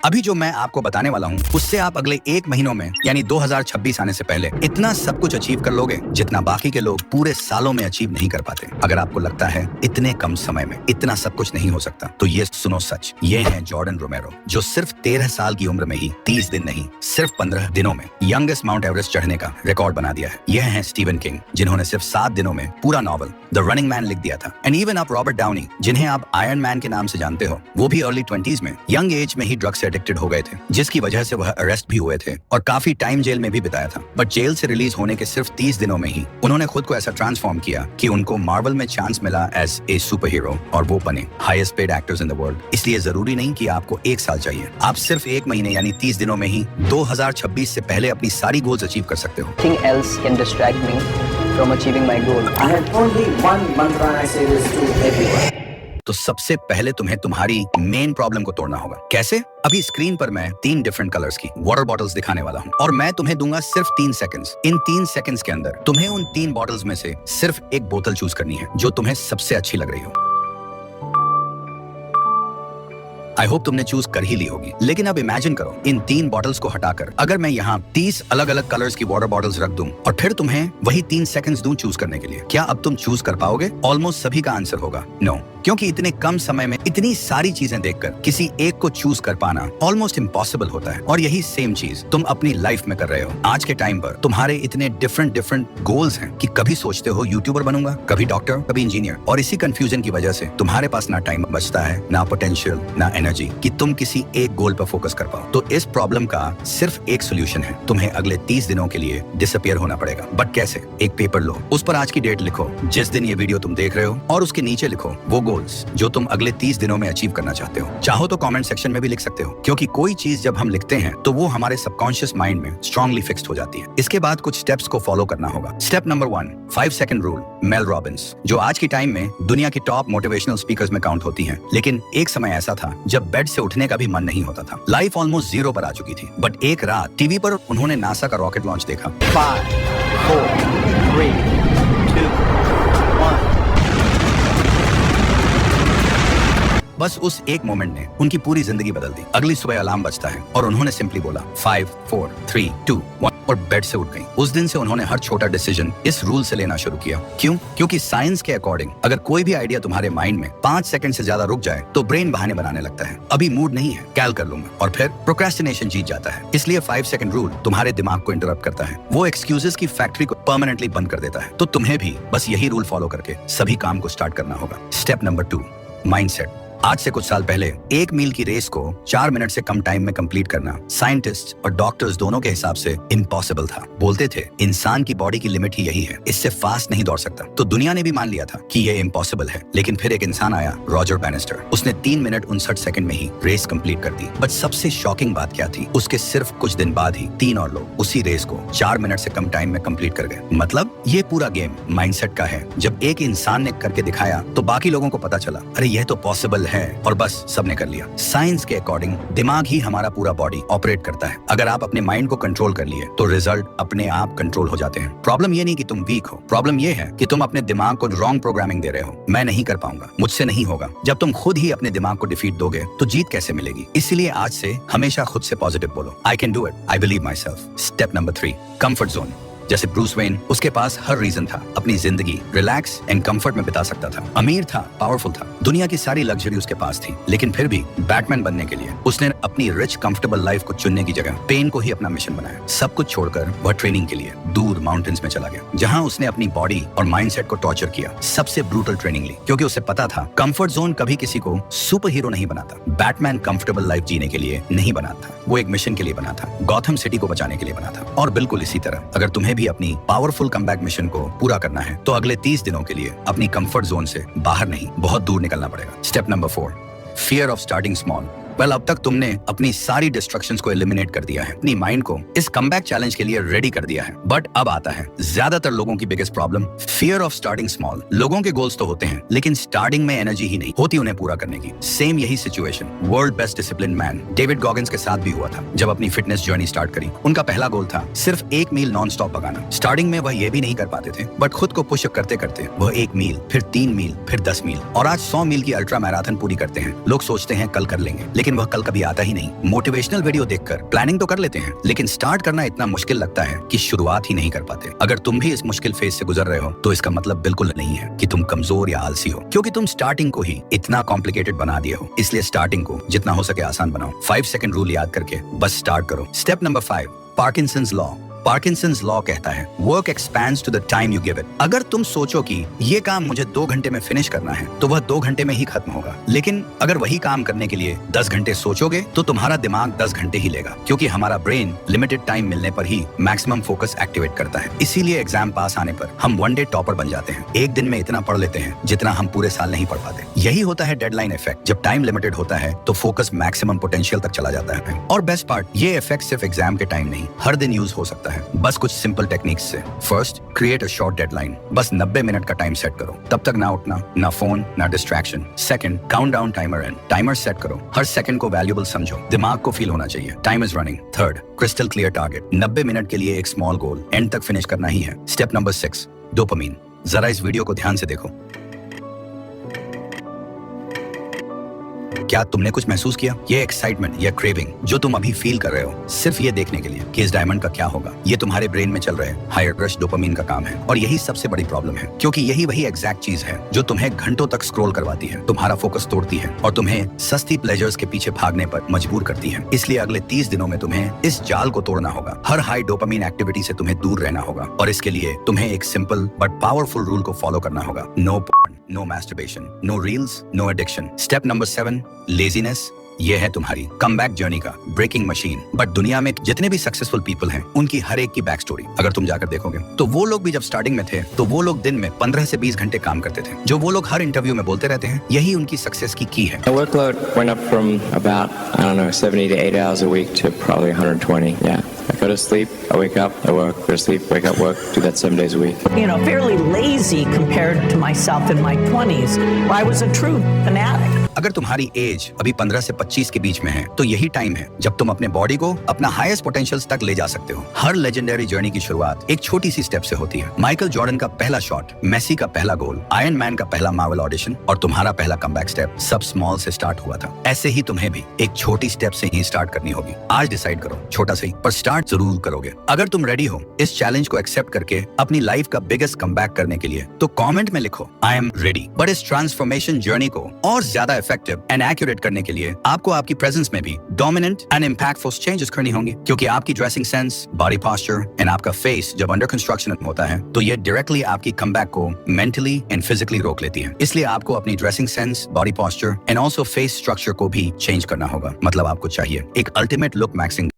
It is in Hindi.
अभी जो मैं आपको बताने वाला हूँ उससे आप अगले 1 महीनों में यानी 2026 आने से पहले इतना सब कुछ अचीव कर लोगे जितना बाकी के लोग पूरे सालों में अचीव नहीं कर पाते। अगर आपको लगता है इतने कम समय में इतना सब कुछ नहीं हो सकता तो ये सुनो सच। ये है जॉर्डन रोमेरो जो सिर्फ 13 साल की उम्र में ही 30 दिन नहीं सिर्फ 15 दिनों में यंगेस्ट माउंट एवरेस्ट चढ़ने का रिकॉर्ड बना दिया है। यह है स्टीवन किंग जिन्होंने सिर्फ 7 दिनों में पूरा नॉवल द रनिंग मैन लिख दिया था। एंड इवन आप रॉबर्ट डाउनी जिन्हें आप आयरन मैन के नाम से जानते हो, वो भी अर्ली 20s में यंग एज में ही ड्रग से एडिक्टेड हो गए थे, जिसकी वजह से वह अरेस्ट भी हुए थे और काफी टाइम जेल में भी बिताया था। बट जेल से रिलीज होने के सिर्फ 30 दिनों में ही उन्होंने खुद को ऐसा ट्रांसफॉर्म किया कि उनको मार्वल में चांस मिला एज ए सुपर हीरो और वो बने highest paid actors in the world. इसलिए जरूरी नहीं कि आपको 1 साल चाहिए, आप सिर्फ 1 महीने यानी 30 दिनों में ही 2026 से पहले अपनी सारी गोल्स अचीव कर सकते हो। Nothing else can distract me from achieving my goal. I have only one mantra and I say this to everyone. तो सबसे पहले तुम्हें तुम्हारी मेन प्रॉब्लम को तोड़ना होगा। कैसे? अभी स्क्रीन पर मैं 3 डिफरेंट कलर्स की वाटर बॉटल्स दिखाने वाला हूँ और मैं तुम्हें दूंगा सिर्फ 3 सेकंड्स। इन 3 सेकंड्स के अंदर तुम्हें उन 3 बॉटल्स में से सिर्फ एक बोतल चूज करनी है जो तुम्हें सबसे अच्छी लग रही हो। आई होप तुमने चूज कर ही ली होगी। लेकिन अब इमेजिन करो इन 3 बॉटल्स को हटाकर अगर मैं यहाँ 30 अलग अलग कलर्स की वाटर बॉटल्स रख दूं और फिर तुम्हें वही 3 सेकंड्स दूं चूज करने के लिए, क्या अब तुम चूज कर पाओगे? ऑलमोस्ट सभी का आंसर होगा नो, क्योंकि इतने कम समय में इतनी सारी चीजें देखकर किसी एक को चूज कर पाना ऑलमोस्ट इम्पॉसिबल होता है। और यही सेम चीज तुम अपनी लाइफ में कर रहे हो। आज के टाइम पर तुम्हारे इतने डिफरेंट गोल्स हैं कि कभी सोचते हो यूट्यूबर बनूंगा, कभी डॉक्टर, कभी इंजीनियर, और इसी कंफ्यूजन की वजह से तुम्हारे पास ना टाइम बचता है, ना पोटेंशियल, ना एनर्जी कि तुम किसी एक गोल पर फोकस कर पाओ। तो इस प्रॉब्लम का सिर्फ एक सोल्यूशन है, तुम्हें अगले 30 दिनों के लिए डिसअपियर होना पड़ेगा। बट कैसे? एक पेपर लो, उस पर आज की डेट लिखो जिस दिन ये वीडियो तुम देख रहे हो और उसके नीचे लिखो वो गोल्स जो तुम अगले 30 दिनों में अचीव करना चाहते हो। चाहो तो कमेंट सेक्शन में भी लिख सकते हो, क्योंकि कोई चीज जब हम लिखते हैं तो वो हमारे सबकॉन्शियस माइंड में स्ट्रांगली फिक्स्ड हो जाती है। इसके बाद कुछ स्टेप्स को फॉलो करना होगा। Step number 1, 5 second rule. Mel Robbins, जो आज की टाइम में दुनिया की टॉप मोटिवेशनल स्पीकर्स में काउंट होती हैं, लेकिन एक समय ऐसा था जब बेड से उठने का भी मन नहीं होता था। लाइफ ऑलमोस्ट 0 पर आ चुकी थी, बट एक रात टीवी पर उन्होंने नासा का रॉकेट लॉन्च देखा। 5, 4, 3, 2, 1. बस उस एक मोमेंट ने उनकी पूरी जिंदगी बदल दी। अगली सुबह अलार्म बजता है और उन्होंने सिंपली बोला 5, 4, 3, 2, 1 और बेड से उठ गई। उस दिन से उन्होंने हर छोटा डिसीजन इस रूल से लेना शुरू किया। क्यों? क्योंकि साइंस के अकॉर्डिंग अगर कोई भी आइडिया तुम्हारे माइंड में 5 सेकंड से ज्यादा रुक जाए तो ब्रेन बहाने बनाने लगता है। अभी मूड नहीं है, कैल कर लूंगा, और फिर प्रोक्रेस्टिनेशन जीत जाता है। इसलिए 5 सेकंड रूल तुम्हारे दिमाग को इंटरप्ट करता है, वो एक्सक्यूजेस की फैक्ट्री को परमानेंटली बंद कर देता है। तो तुम्हें भी बस यही रूल फॉलो करके सभी काम को स्टार्ट करना होगा। Step number 2, mindset. आज से कुछ साल पहले 1 मील की रेस को 4 मिनट से कम टाइम में कंप्लीट करना साइंटिस्ट और डॉक्टर्स दोनों के हिसाब से इम्पॉसिबल था। बोलते थे इंसान की बॉडी की लिमिट ही यही है, इससे फास्ट नहीं दौड़ सकता। तो दुनिया ने भी मान लिया था कि ये इम्पॉसिबल है। लेकिन फिर एक इंसान आया, रॉजर बैनिस्टर। उसने 3 मिनट 59 सेकंड में ही रेस कंप्लीट कर दी। बट सबसे शॉकिंग बात क्या थी? उसके सिर्फ कुछ दिन बाद ही 3 और लोग उसी रेस को 4 मिनट से कम टाइम में कंप्लीट कर गए। मतलब ये पूरा गेम माइंडसेट का है। जब एक इंसान ने करके दिखाया तो बाकी लोगों को पता चला, अरे यह तो पॉसिबल है, और बस सबने कर लिया। साइंस के अकॉर्डिंग दिमाग ही हमारा पूरा बॉडी ऑपरेट करता है। अगर आप अपने माइंड को कंट्रोल कर लिए तो रिजल्ट अपने आप कंट्रोल हो जाते हैं। प्रॉब्लम ये नहीं कि तुम वीक हो, प्रॉब्लम ये है कि तुम अपने दिमाग को रॉन्ग प्रोग्रामिंग दे रहे हो। मैं नहीं कर पाऊंगा, मुझसे नहीं होगा। जब तुम खुद ही अपने दिमाग को डिफीट दोगे तो जीत कैसे मिलेगी? इसलिए आज से हमेशा खुद से पॉजिटिव बोलो, I can do it, I believe my self. Step number 3, comfort zone. जैसे ब्रूस वेन, उसके पास हर रीजन था अपनी जिंदगी रिलैक्स एंड कंफर्ट में बिता सकता था। अमीर था, पावरफुल था, दुनिया की सारी लग्जरी उसके पास थी, लेकिन फिर भी बैटमैन बनने के लिए उसने अपनी रिच कंफर्टेबल लाइफ को चुनने की जगह पेन को ही अपना मिशन बनाया। सब कुछ छोड़कर वह ट्रेनिंग के लिए दूर माउंटेन्स में चला गया, जहां उसने अपनी बॉडी और माइंडसेट को टॉर्चर किया। सबसे ब्रूटल ट्रेनिंग ली, क्योंकि उसे पता था कंफर्ट जोन कभी किसी को सुपर हीरो नहीं बनाता। बैटमैन कंफर्टेबल लाइफ जीने के लिए नहीं बना था, वो एक मिशन के लिए बना था, गॉथम सिटी को बचाने के लिए बना था। और बिल्कुल इसी तरह अगर तुम्हें भी अपनी पावरफुल कमबैक मिशन को पूरा करना है तो अगले 30 दिनों के लिए अपनी कंफर्ट जोन से बाहर नहीं, बहुत दूर निकलना पड़ेगा। Step number 4, fear of starting small. Well, अब तक तुमने अपनी सारी डिस्ट्रक्शंस को एलिमिनेट कर दिया है, अपनी माइंड को इस कमबैक चैलेंज के लिए रेडी कर दिया है। बट अब आता है ज्यादातर लोगों की biggest problem, fear of starting small. लोगों के गोल्स तो होते हैं, लेकिन स्टार्टिंग में एनर्जी ही नहीं होती उन्हें पूरा करने की। सेम यही situation world best discipline man David Goggins के साथ भी हुआ था। जब अपनी फिटनेस जर्नी स्टार्ट करी, उनका पहला गोल था सिर्फ 1 मील नॉन स्टॉप भगाना। स्टार्टिंग में वह ये भी नहीं कर पाते थे, बट खुद को पुशअप करते करते वह 1 मील, फिर 3 मील, फिर 10 मील और आज 100 मील की अल्ट्रा मैराथन पूरी करते हैं। लोग सोचते हैं कल कर लेंगे, लेकिन वह कल कभी आता ही नहीं। मोटिवेशनल वीडियो देखकर प्लानिंग तो कर लेते हैं, लेकिन स्टार्ट करना इतना मुश्किल लगता है कि शुरुआत ही नहीं कर पाते। अगर तुम भी इस मुश्किल फेज से गुजर रहे हो तो इसका मतलब बिल्कुल नहीं है कि तुम कमजोर या आलसी हो, क्योंकि तुम स्टार्टिंग को ही इतना कॉम्प्लिकेटेड बना दिए हो। इसलिए स्टार्टिंग को जितना हो सके आसान बनाओ। 5 सेकंड रूल याद करके बस स्टार्ट करो। Step number 5, Parkinson's law. Parkinson's law कहता है work expands to the time you give it. अगर तुम सोचो कि ये काम मुझे 2 घंटे में फिनिश करना है तो वह 2 घंटे में ही खत्म होगा, लेकिन अगर वही काम करने के लिए 10 घंटे सोचोगे तो तुम्हारा दिमाग 10 घंटे ही लेगा, क्योंकि हमारा ब्रेन लिमिटेड टाइम मिलने पर ही मैक्सिमम फोकस एक्टिवेट करता है। इसीलिए एग्जाम पास आने पर हम 1 डे टॉपर बन जाते हैं। एक दिन में इतना पढ़ लेते हैं जितना हम पूरे साल नहीं पढ़ पाते। यही होता है डेडलाइन इफेक्ट। जब टाइम लिमिटेड होता है तो फोकस मैक्सिमम पोटेंशियल तक चला जाता है। और बेस्ट पार्ट, ये इफेक्ट सिर्फ एग्जाम के टाइम नहीं, हर दिन यूज हो सकता है, बस कुछ सिंपल टेक्निक्स से। First, create a short deadline. बस 90 मिनट का टाइम सेट करो, तब तक ना उठना, ना फोन, ना distraction. Second, count down timer and timer set करो। हर सेकंड को वैल्यूएबल समझो, दिमाग को फील होना चाहिए time is running. Third, crystal clear target. 90 minute के लिए एक स्मॉल गोल एंड तक फिनिश करना ही है। Step number 6, dopamine. जरा इस वीडियो को ध्यान से देखो। क्या तुमने कुछ महसूस किया? ये एक्साइटमेंट या क्रेविंग जो तुम अभी फील कर रहे हो सिर्फ ये देखने के लिए कि इस डायमंड का क्या होगा, ये तुम्हारे ब्रेन में चल रहे हायर रश डोपामिन का काम है। और यही सबसे बड़ी प्रॉब्लम है, क्योंकि यही वही एग्जैक्ट चीज है जो तुम्हें घंटों तक स्क्रॉल करवाती है, तुम्हारा फोकस तोड़ती है और तुम्हें सस्ती प्लेजर्स के पीछे भागने पर मजबूर करती है। इसलिए अगले 30 दिनों में तुम्हें इस जाल को तोड़ना होगा। हर हाई डोपामिन एक्टिविटी से तुम्हें दूर रहना होगा और इसके लिए तुम्हें एक सिंपल बट पावरफुल रूल को फॉलो करना होगा। No porn, no masturbation, no reels, no addiction. Step number 7, laziness. ये है तुम्हारी कमबैक जर्नी का ब्रेकिंग मशीन। बट दुनिया में जितने भी सक्सेसफुल पीपल हैं उनकी हर एक की बैक स्टोरी अगर तुम जाकर देखोगे तो वो लोग भी जब स्टार्टिंग में थे तो वो लोग दिन में 15 से 20 घंटे काम करते थे। जो वो लोग हर इंटरव्यू में बोलते रहते हैं, यही उनकी सक्सेस की है। My workload went up from about, 70 to 8 hours a week to probably 120. Yeah. I go to sleep, I wake up, I work, go to sleep, wake up, work, do that 7 days a week. Fairly lazy compared to myself in my 20s, where I was a true fanatic. अगर तुम्हारी एज अभी 15 से 25 के बीच में है तो यही टाइम है जब तुम अपने बॉडी को अपना हाईएस्ट पोटेंशियल्स तक ले जा सकते हो। हर लेजेंडरी जर्नी की शुरुआत एक छोटी सी स्टेप से होती है। माइकल जॉर्डन का पहला शॉट, मेसी का पहला गोल, आयरन मैन का पहला मार्वल ऑडिशन और तुम्हारा पहला कमबैक स्टेप सब स्मॉल से स्टार्ट हुआ था। ऐसे ही तुम्हें भी एक छोटी स्टेप से ही स्टार्ट करनी होगी। आज डिसाइड करो, छोटा सही पर स्टार्ट जरूर करोगे। अगर तुम रेडी हो इस चैलेंज को एक्सेप्ट करके अपनी लाइफ का बिगेस्ट कमबैक करने के लिए तो कमेंट में लिखो आई एम रेडी। बट इस ट्रांसफॉर्मेशन जर्नी को और ज्यादा इफेक्टिव एंड एक्यूरेट करने के लिए आपको आपकी प्रेजेंस में भी डोमिनेंट एंड इंपैक्टफुल चेंजेस करनी होंगी, क्योंकि आपकी dressing sense, body posture and आपका फेस जब अंडर कंस्ट्रक्शन होता है तो ये डायरेक्टली आपकी कमबैक को मेंटली एंड फिजिकली रोक लेती है। इसलिए आपको अपनी dressing sense, body posture and also face structure को भी चेंज करना होगा। मतलब आपको चाहिए एक अल्टीमेट लुक मैक्सिंग